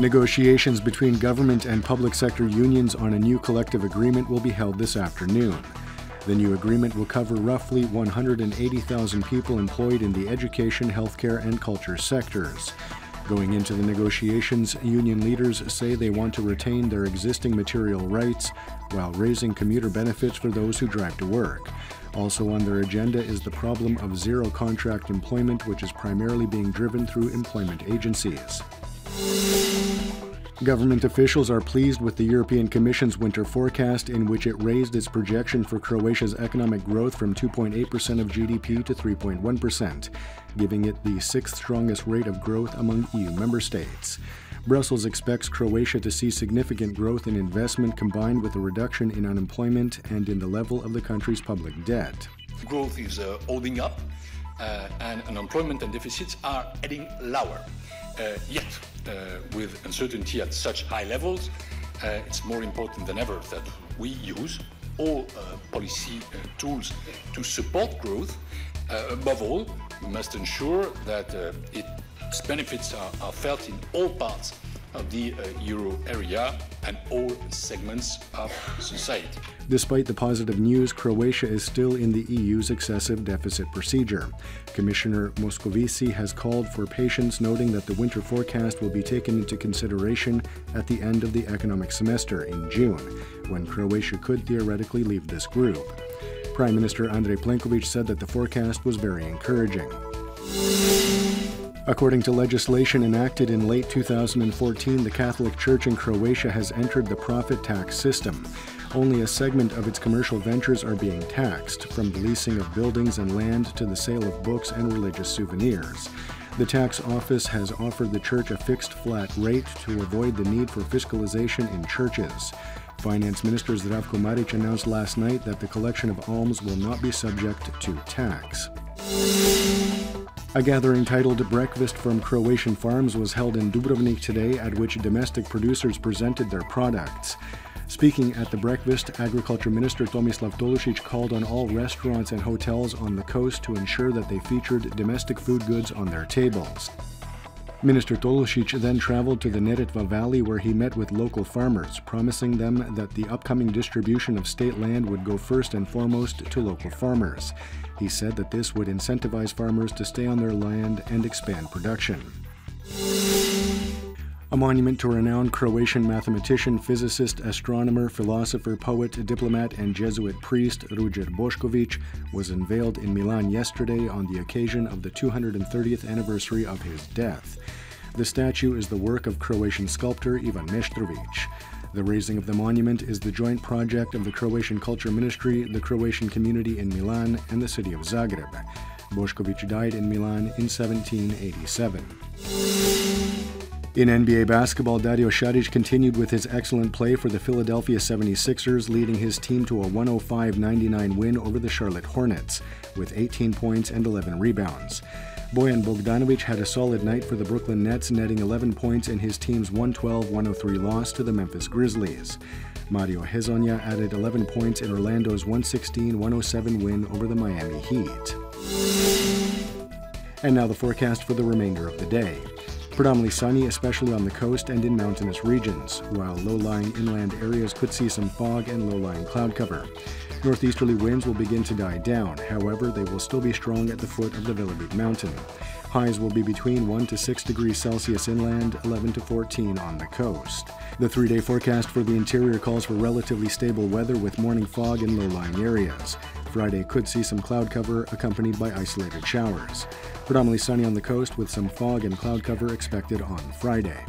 Negotiations between government and public sector unions on a new collective agreement will be held this afternoon. The new agreement will cover roughly 180,000 people employed in the education, healthcare, and culture sectors. Going into the negotiations, union leaders say they want to retain their existing material rights while raising commuter benefits for those who drive to work. Also on their agenda is the problem of zero contract employment, which is primarily being driven through employment agencies. Government officials are pleased with the European Commission's winter forecast, in which it raised its projection for Croatia's economic growth from 2.8% of GDP to 3.1%, giving it the sixth strongest rate of growth among EU member states. Brussels expects Croatia to see significant growth in investment combined with a reduction in unemployment and in the level of the country's public debt. Growth is holding up and unemployment and deficits are heading lower. Yet, with uncertainty at such high levels, it's more important than ever that we use all policy tools to support growth. Above all, we must ensure that its benefits are felt in all parts of the euro area and all segments of society. Despite the positive news, Croatia is still in the EU's excessive deficit procedure. Commissioner Moscovici has called for patience, noting that the winter forecast will be taken into consideration at the end of the economic semester in June, when Croatia could theoretically leave this group. Prime Minister Andrej Plenković said that the forecast was very encouraging. According to legislation enacted in late 2014, the Catholic Church in Croatia has entered the profit tax system. Only a segment of its commercial ventures are being taxed, from the leasing of buildings and land to the sale of books and religious souvenirs. The tax office has offered the church a fixed flat rate to avoid the need for fiscalization in churches. Finance Minister Zdravko Marić announced last night that the collection of alms will not be subject to tax. A gathering titled Breakfast from Croatian Farms was held in Dubrovnik today, at which domestic producers presented their products. Speaking at the breakfast, Agriculture Minister Tomislav Tolušić called on all restaurants and hotels on the coast to ensure that they featured domestic food goods on their tables. Minister Tolušić then traveled to the Neretva Valley, where he met with local farmers, promising them that the upcoming distribution of state land would go first and foremost to local farmers. He said that this would incentivize farmers to stay on their land and expand production. A monument to renowned Croatian mathematician, physicist, astronomer, philosopher, poet, diplomat, and Jesuit priest Ruđer Bošković was unveiled in Milan yesterday on the occasion of the 230th anniversary of his death. The statue is the work of Croatian sculptor Ivan Meštrović. The raising of the monument is the joint project of the Croatian Culture Ministry, the Croatian community in Milan, and the city of Zagreb. Bošković died in Milan in 1787. In NBA basketball, Dario Saric continued with his excellent play for the Philadelphia 76ers, leading his team to a 105-99 win over the Charlotte Hornets, with 18 points and 11 rebounds. Bojan Bogdanović had a solid night for the Brooklyn Nets, netting 11 points in his team's 112-103 loss to the Memphis Grizzlies. Mario Hezonja added 11 points in Orlando's 116-107 win over the Miami Heat. And now the forecast for the remainder of the day. Predominantly sunny, especially on the coast and in mountainous regions, while low-lying inland areas could see some fog and low-lying cloud cover. Northeasterly winds will begin to die down, however, they will still be strong at the foot of the Velebit mountain. Highs will be between 1 to 6 degrees Celsius inland, 11 to 14 on the coast. The 3-day forecast for the interior calls for relatively stable weather with morning fog in low-lying areas. Friday could see some cloud cover accompanied by isolated showers. Predominantly sunny on the coast with some fog and cloud cover expected on Friday.